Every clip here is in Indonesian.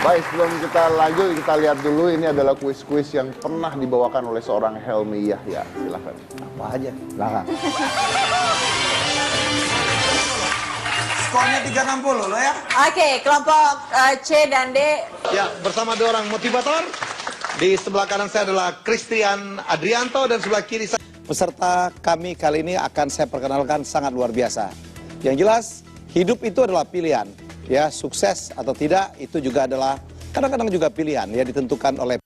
Baik, sebelum kita lanjut, kita lihat dulu ini adalah kuis-kuis yang pernah dibawakan oleh seorang Helmi Yahya. Silahkan. Apa aja? Silahkan. Skornya 360 loh ya. Oke, kelompok C dan D. Ya, bersama dua orang motivator. Di sebelah kanan saya adalah Christian Adrianto dan sebelah kiri saya. Peserta kami kali ini akan saya perkenalkan sangat luar biasa. Yang jelas, hidup itu adalah pilihan. Ya, sukses atau tidak itu juga adalah kadang-kadang juga pilihan ya ditentukan oleh.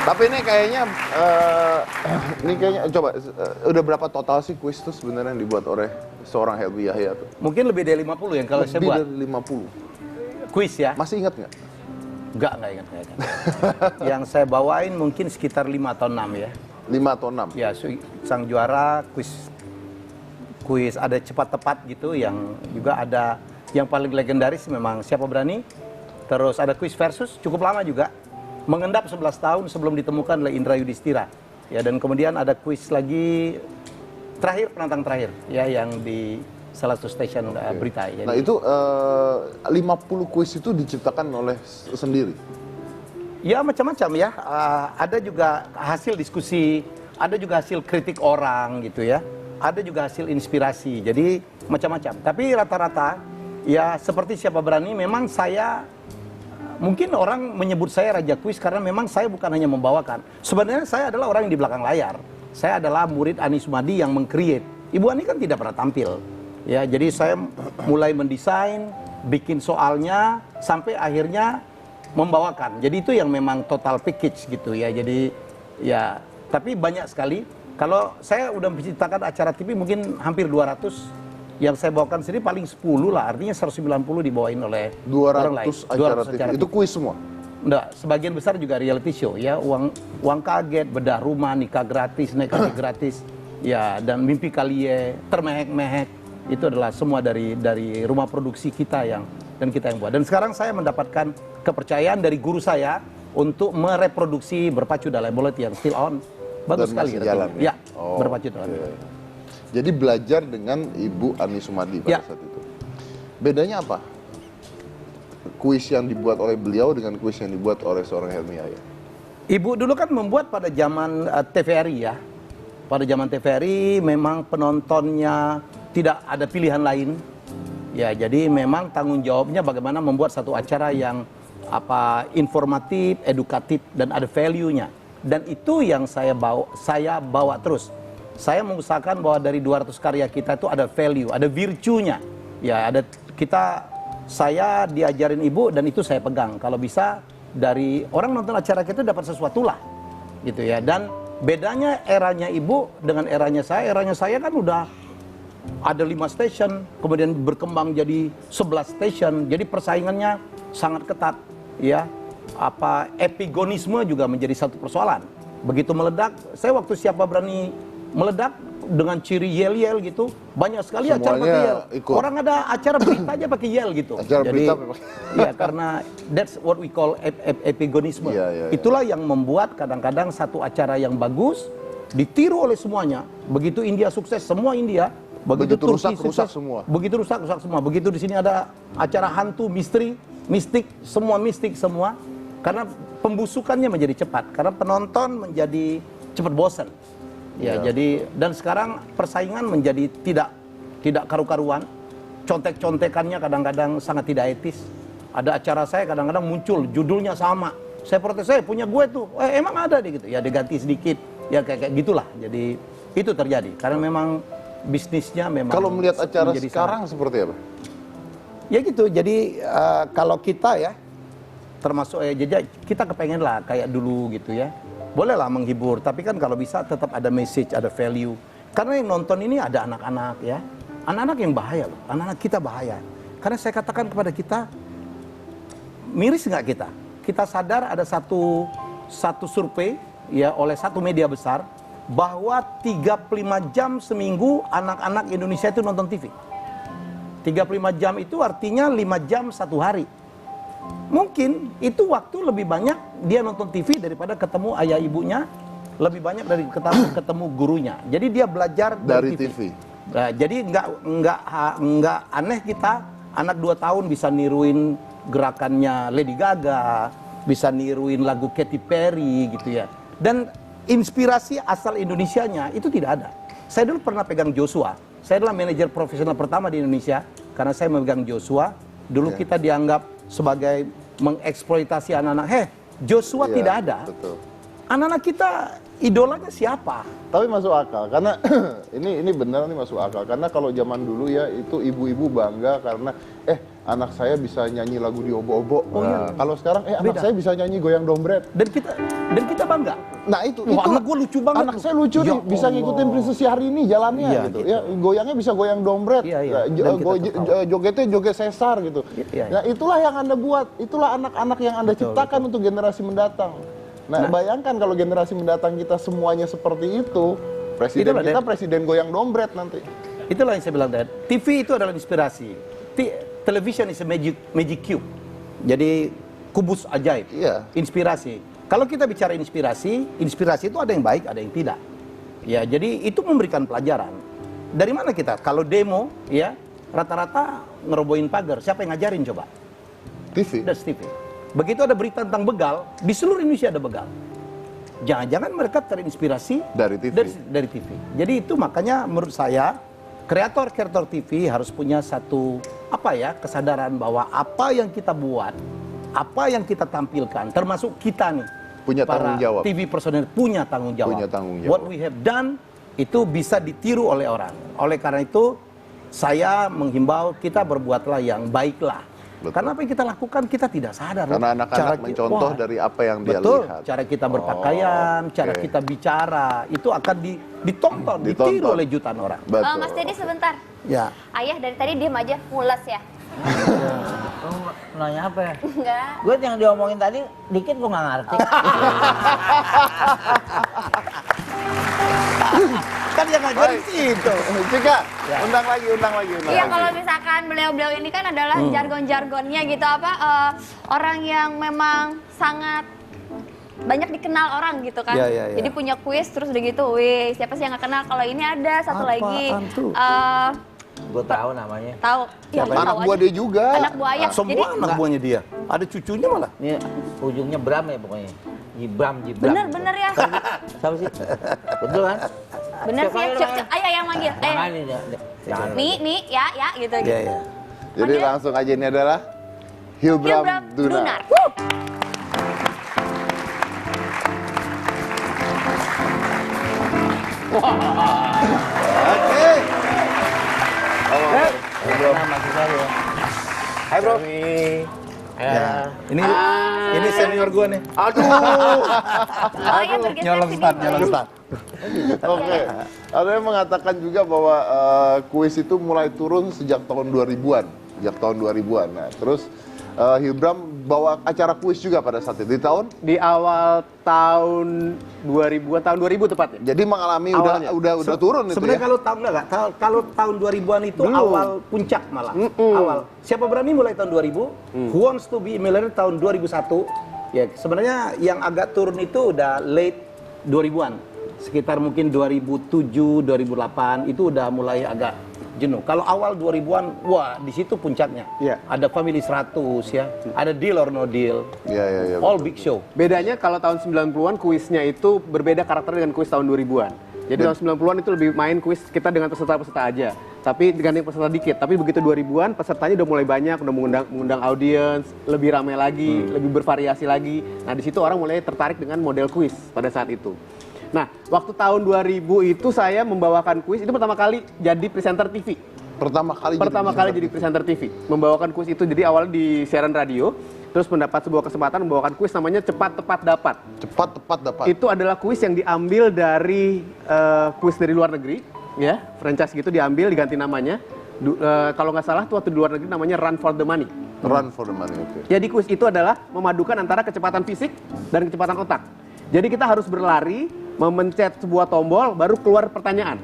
Tapi ini kayaknya coba udah berapa total sih kuis itu sebenarnya yang dibuat oleh seorang Helmi Yahya tuh? Mungkin lebih dari 50 yang kalau saya buat. Lebih dari 50. Kuis ya? Masih ingat nggak? Enggak ingat. Yang saya bawain mungkin sekitar 5 atau 6 ya. 5 atau 6? Ya, sang juara kuis ada cepat tepat gitu, yang juga ada yang paling legendaris memang Siapa Berani. Terus ada kuis versus cukup lama juga, mengendap 11 tahun sebelum ditemukan oleh Indra Yudhistira. Ya, dan kemudian ada kuis lagi terakhir, penantang terakhir ya, yang di salah satu stasiun berita. Nah itu 50 kuis itu diciptakan oleh sendiri? Ya macam-macam ya, ada juga hasil diskusi, ada juga hasil kritik orang gitu ya, ada juga hasil inspirasi, jadi macam-macam. Tapi rata-rata ya seperti Siapa Berani, memang saya, mungkin orang menyebut saya Raja Kuis karena memang saya bukan hanya membawakan. Sebenarnya saya adalah orang yang di belakang layar. Saya adalah murid Ani Sumadi yang meng-create. Ibu Ani kan tidak pernah tampil. Ya, jadi saya mulai mendesain, bikin soalnya, sampai akhirnya membawakan. Jadi itu yang memang total package gitu ya. Jadi ya, tapi banyak sekali. Kalau saya udah menciptakan acara TV mungkin hampir 200, yang saya bawakan sendiri paling 10 lah. Artinya 190 dibawain oleh orang lain. 200 acara TV. Itu kuis semua? Enggak, sebagian besar juga reality show ya. Uang kaget, bedah rumah, nikah gratis, naik haji gratis. Ya, dan mimpi kalie, termehek-mehek. Itu adalah semua dari rumah produksi kita dan kita yang buat. Dan sekarang saya mendapatkan kepercayaan dari guru saya untuk mereproduksi Berpacu Dalam Bolet yang still on. Bagus sekali. Jalan, ya, Berpacu Dalam Bolet. Jadi belajar dengan Ibu Ani Sumadi pada saat itu. Bedanya apa? Kuis yang dibuat oleh beliau dengan kuis yang dibuat oleh seorang Helmi Yahya. Ibu dulu kan membuat pada zaman TVRI ya. Pada zaman TVRI memang penontonnya tidak ada pilihan lain. Ya, jadi memang tanggung jawabnya bagaimana membuat satu acara yang informatif, edukatif dan ada value-nya. Dan itu yang saya bawa terus. Saya mengusahakan bahwa dari 200 karya kita itu ada value, ada virtue-nya. Ya, saya diajarin ibu dan itu saya pegang. Kalau bisa dari orang nonton acara kita dapat sesuatu lah. Gitu ya. Dan bedanya eranya ibu dengan eranya saya kan udah ada 5 station, kemudian berkembang jadi 11 station. Jadi persaingannya sangat ketat, ya. Epigonisme juga menjadi satu persoalan. Begitu meledak, saya waktu Siapa Berani meledak dengan ciri yel-yel gitu, banyak sekali acara pakai yel. Orang ada acara berita aja pakai yel gitu. Jadi ya, karena that's what we call epigonisme. Itulah yang membuat kadang-kadang satu acara yang bagus ditiru oleh semuanya. Begitu India sukses, semua India. Begitu Turki sukses, semua. Begitu rusak semua. Begitu di sini ada acara hantu, misteri, mistik semua. Karena pembusukannya menjadi cepat, karena penonton menjadi cepat bosan. Ya, jadi dan sekarang persaingan menjadi tidak karu-karuan. Contek-contekannya kadang-kadang sangat tidak etis. Ada acara saya kadang-kadang muncul judulnya sama. Saya protes, saya punya gue tuh. Emang ada deh gitu. Ya diganti sedikit. Ya kayak gitulah. Jadi itu terjadi karena memang bisnisnya memang. Kalau melihat acara sekarang seperti apa? Ya gitu. Jadi kalau kita ya termasuk kita kepengen lah kayak dulu gitu ya. Bolehlah menghibur, tapi kan kalau bisa tetap ada message, ada value. Karena yang nonton ini ada anak-anak ya. Anak-anak yang bahaya loh, anak-anak kita bahaya. Karena saya katakan kepada kita, miris nggak kita? Kita sadar ada satu survei ya oleh satu media besar, bahwa 35 jam seminggu anak-anak Indonesia itu nonton TV. 35 jam itu artinya 5 jam satu hari. Mungkin itu waktu lebih banyak dia nonton TV daripada ketemu ayah ibunya, lebih banyak dari ketemu gurunya. Jadi dia belajar dari TV. Nah, jadi nggak aneh kita anak 2 tahun bisa niruin gerakannya Lady Gaga, bisa niruin lagu Katy Perry gitu ya. Dan inspirasi asal Indonesianya itu tidak ada. Saya dulu pernah pegang Joshua. Saya adalah manajer profesional pertama di Indonesia karena saya memegang Joshua. Dulu kita dianggap sebagai mengeksploitasi anak-anak. Joshua tidak ada. Betul. Anak-anak kita idolanya siapa? Tapi masuk akal karena ini benar nih masuk akal karena kalau zaman dulu ya itu ibu-ibu bangga karena anak saya bisa nyanyi lagu di obo-obo. Nah, kalau sekarang anak saya bisa nyanyi goyang dombret. Dan kita bangga. Nah itu anak gue lucu banget. Anak saya lucu nih, bisa ngikutin Princess Syahrini jalannya gitu. Ya goyangnya bisa goyang dombret. Jogetnya joget sesar gitu. Nah itulah yang Anda buat, itulah anak-anak yang Anda ciptakan untuk generasi mendatang. Nah, bayangkan kalau generasi mendatang kita semuanya seperti itu, presiden kita presiden goyang dombret nanti. Itulah yang saya bilang, Dad. TV itu adalah inspirasi. Television is a magic cube. Jadi kubus ajaib. Inspirasi. Kalau kita bicara inspirasi itu ada yang baik, ada yang tidak. Ya, jadi itu memberikan pelajaran. Dari mana kita? Kalau demo, ya rata-rata ngerobohin pagar. Siapa yang ngajarin coba? TV. Das TV. Begitu ada berita tentang begal, di seluruh Indonesia ada begal. Jangan-jangan mereka terinspirasi dari TV. Dari TV. Jadi itu makanya menurut saya kreator-kreator TV harus punya satu kesadaran bahwa apa yang kita buat, apa yang kita tampilkan, termasuk kita nih, punya tanggung jawab. TV personel punya tanggung jawab. Punya tanggung jawab. What we have done itu bisa ditiru oleh orang. Oleh karena itu saya menghimbau kita berbuatlah yang baiklah. Betul. Karena apa yang kita lakukan kita tidak sadar. Karena anak-anak mencontoh dari apa yang dia lihat. Cara kita berpakaian, cara kita bicara, itu akan ditonton, ditiru oleh jutaan orang. Mas Dedi sebentar. Ya. Ayah dari tadi diam aja, mules ya. Nanya apa ya? Enggak. Gue yang diomongin tadi dikit gue nggak ngerti. Kan yang ngajarin situ. Cika, undang lagi. Iya, kalau misalkan beliau-beliau ini kan adalah jargon-jargonnya gitu orang yang memang sangat banyak dikenal orang gitu kan. Jadi punya kuis terus udah gitu, wih siapa sih yang nggak kenal? Kalau ini ada satu lagi. Gue tahu namanya. Tahu. Anak buah dia juga. Anak buaya. Semua anak buahnya dia. Ada cucunya malah. Ini ujungnya Bram ya pokoknya. Jibram. Bener ya. Siapa sih? Betul kan? Bener sih. Ayah yang manggil. Nih, ya, gitu. Iya. Jadi langsung aja ini adalah Hilbram Dunar. Oke. Hai bro. Ya. Ini senior gua nih. Aduh. Nyolong start. Oke. Ada yang mengatakan juga bahwa kuis itu mulai turun sejak tahun 2000-an. Nah, terus Hilbram bawa acara kuis juga pada saat itu di awal tahun 2000-an, tahun 2000 tepatnya. Jadi mengalami udah turun itu sebenarnya ya. kalau tahun 2000-an itu awal puncak malah. Awal. Siapa berani mulai tahun 2000? Who Wants to Be a Millionaire tahun 2001. Ya, sebenarnya yang agak turun itu udah late 2000-an. Sekitar mungkin 2007, 2008 itu udah mulai agak jenuh. Kalau awal 2000-an, wah di situ puncaknya. Ada Family 100 ya, ada Deal or No Deal. All big show. Bedanya kalau tahun 90-an kuisnya itu berbeda karakter dengan kuis tahun 2000-an. Jadi tahun 90-an itu lebih main kuis kita dengan peserta-peserta aja. Tapi digandeng peserta dikit. Tapi begitu 2000-an pesertanya udah mulai banyak, udah mengundang audiens, lebih ramai lagi, lebih bervariasi lagi. Nah, di situ orang mulai tertarik dengan model kuis pada saat itu. Nah, waktu tahun 2000 itu saya membawakan kuis, itu pertama kali jadi presenter TV. Pertama kali jadi presenter TV. Membawakan kuis itu, jadi awalnya di siaran radio, terus mendapat sebuah kesempatan membawakan kuis namanya Cepat Tepat Dapat. Cepat Tepat Dapat. Itu adalah kuis yang diambil dari kuis dari luar negeri, ya, franchise gitu diambil, diganti namanya. Kalau nggak salah tuh waktu di luar negeri namanya Run for the Money. Run for the Money, oke. Jadi kuis itu adalah memadukan antara kecepatan fisik dan kecepatan otak. Jadi kita harus berlari, memencet sebuah tombol, baru keluar pertanyaan.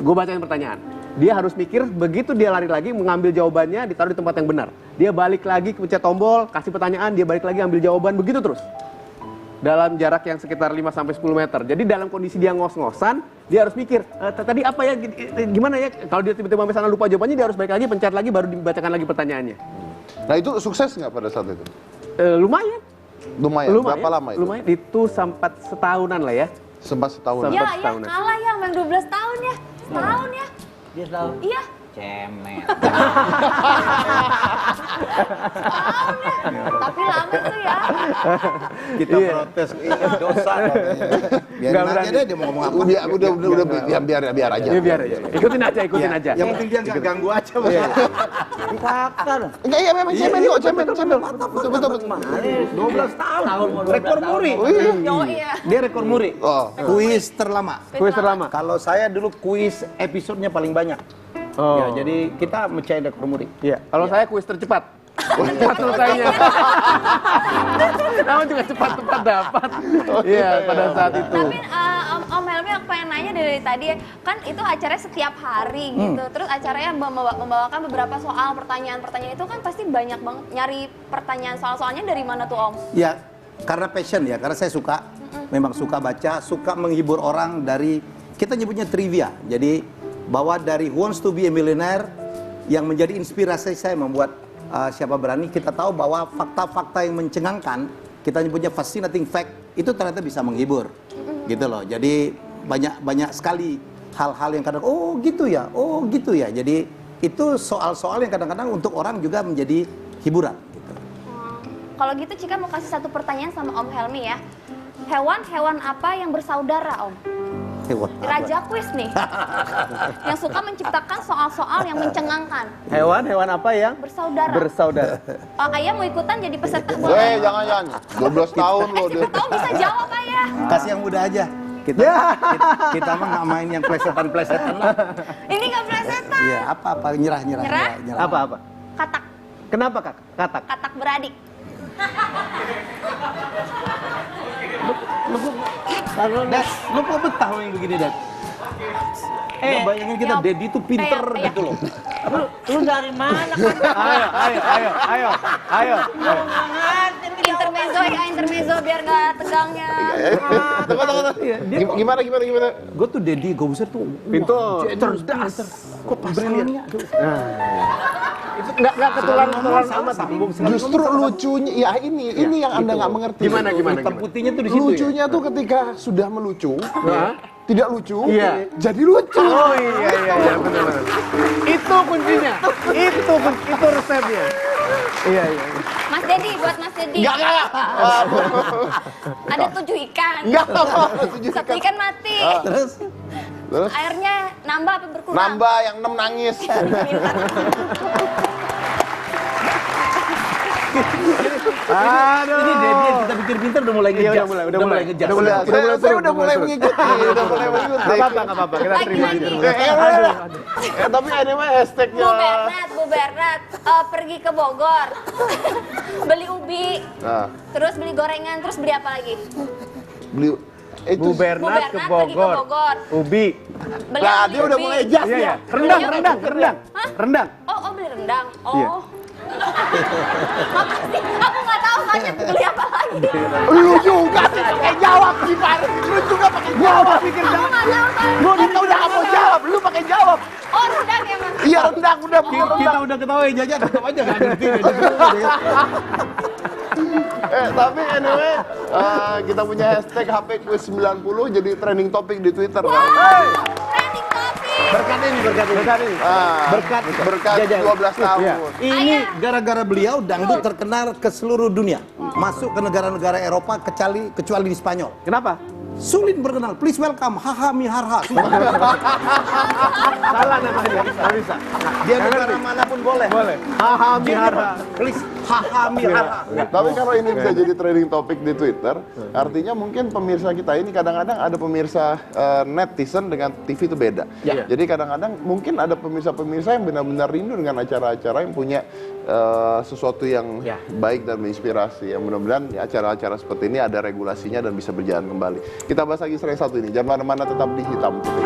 Gue bacain pertanyaan. Dia harus mikir, begitu dia lari lagi, mengambil jawabannya, ditaruh di tempat yang benar. Dia balik lagi, pencet tombol, kasih pertanyaan, dia balik lagi, ambil jawaban, begitu terus. dalam jarak yang sekitar 5-10 meter. Jadi dalam kondisi dia ngos-ngosan, dia harus mikir, tadi apa ya, gimana ya, kalau dia tiba-tiba sampai sana lupa jawabannya, dia harus balik lagi, pencet lagi, baru dibacakan lagi pertanyaannya. Nah itu sukses nggak pada saat itu? Lumayan. Berapa lama itu? Lumayan, itu sempat setahunan lah ya. Sempat setahun. Ya, setahunan. kalah ya, main 12 tahun ya. Setahun ya. Dia tahu. Iya. Cemen. Setahun ya. Tapi lama tuh ya. Kita protes, dosa katanya. Biarin aja deh dia mau ngomong apa. Udah biar aja. Ya, biar aja. Ikutin aja. Yang penting dia nggak ganggu aja. Kakak. Enggak, iya memang cemen kok, cemen. Betul. 12 tahun. Rekor muri. Oh iya. Dia rekor muri. Oh. Kuis terlama. Kuis terlama. Kalau saya dulu kuis episodenya paling banyak. Oh. Ya, jadi kita mecahin rekor muri. Iya. Kalau saya kuis tercepat. Cepat selesainya. Namun juga cepat dapat. Iya, pada saat itu. Tapi Om Helmi aku pengen nanya dari tadi ya, kan itu acaranya setiap hari gitu. Terus acaranya membawakan beberapa soal, pertanyaan-pertanyaan itu kan pasti banyak banget. Nyari pertanyaan soal-soalnya dari mana tuh Om? Ya, karena passion ya, karena saya suka, memang suka baca, suka menghibur orang dari, kita nyebutnya trivia. Jadi, bahwa dari Who Wants to be a Millionaire, yang menjadi inspirasi saya membuat Siapa Berani, kita tahu bahwa fakta-fakta yang mencengangkan, kita nyebutnya fascinating fact, itu ternyata bisa menghibur. Gitu loh, jadi banyak sekali hal-hal yang kadang, oh gitu ya. Jadi, itu soal-soal yang kadang-kadang untuk orang juga menjadi hiburan. Gitu. Kalau gitu Cika mau kasih satu pertanyaan sama Om Helmi ya. Hewan apa yang bersaudara Om? Hewan Raja kuis nih. Yang suka menciptakan soal-soal yang mencengangkan. Hewan apa yang Bersaudara. Ayah mau ikutan jadi peserta boleh? Jangan. 12 tahun loh dia. Siapa tahu bisa jawab Ayah. Kasih yang muda aja. Kita mah nggak main yang plesetan lah. Ini nggak plesetan. Iya, apa nyerah. Apa? Katak. Kenapa Kak? Katak. Katak beradik. Dad, lu kok betah main begini, Dad? Bayangin kita, Daddy tuh pinter gitu loh. Lu dari mana kan? Ayo. Intermezzo biar nggak tegangnya. Tunggu. Gimana? Gue tuh Daddy, gue besar tuh Pintu. cerdas. Kok pasangannya? Itu nggak ketulan sama sambung. Justru lucunya, ya ini yang Anda nggak mengerti. Gimana? Hitam putihnya tuh di situ. Lucunya tuh ketika sudah melucu, tidak lucu, Iya. jadi lucu. Oh iya benar. Itu kuncinya. Itu resepnya. Iya. Mas Dedi, buat Mas Dedi. Enggak. Ada 7 ikan. Enggak. 1 ikan mati. Terus? Airnya nambah apa berkurang? Nambah, yang 6 nangis. Aduh. Ini Daddy yang kita pikir pinter udah mulai ngejas. Udah mulai ngejas. Saya udah mulai mengikuti. Nggak apa-apa, kita terima Lagi. itu. Tapi ini mah hashtagnya. Bu Bernat, pergi ke Bogor. Beli ubi. Nah, Terus beli gorengan, terus beli apa lagi? beli itu. Bu Bernat ke Bogor. Beli Nah, dia udah ubi. mulai jas Iya. ya. Rendang. Oh, beli rendang. Iya. Apa sih? Aku nggak tahu tanya beli apa lagi. Lu juga sih pakai jawab gimana? Lu juga pakai jawab. Pikir Aku nggak tahu tanya. Kita udah nggak mau jawab, lu pakai jawab. Oh, rendang ya Mas. Iya rendang udah Kita udah ketawa jajan, tetap aja nggak ngerti. Tapi anyway, kita punya hashtag HP Quiz 90 jadi trending topik di Twitter. Trending topik. berkat ini. Berkat 12 tahun. Ini gara-gara beliau dangdut terkenal ke seluruh dunia. Masuk ke negara-negara Eropa kecuali di Spanyol. Kenapa? Sulit berkenal. Please welcome Haha Miharha. Salah namanya, nggak bisa. Dia negara manapun boleh. Haha Miharha. Please Haha Miharha. Tapi kalau ini bisa jadi trending topik di Twitter, artinya mungkin pemirsa kita ini kadang-kadang ada pemirsa netizen dengan TV itu beda. Ya. Jadi kadang-kadang mungkin ada pemirsa-pemirsa yang benar-benar rindu dengan acara-acara yang punya sesuatu yang baik dan menginspirasi. Yang mudah-mudahan acara-acara seperti ini ada regulasinya dan bisa berjalan kembali. Kita bahas lagi seri satu ini. Jangan mana-mana, tetap di Hitam Putih.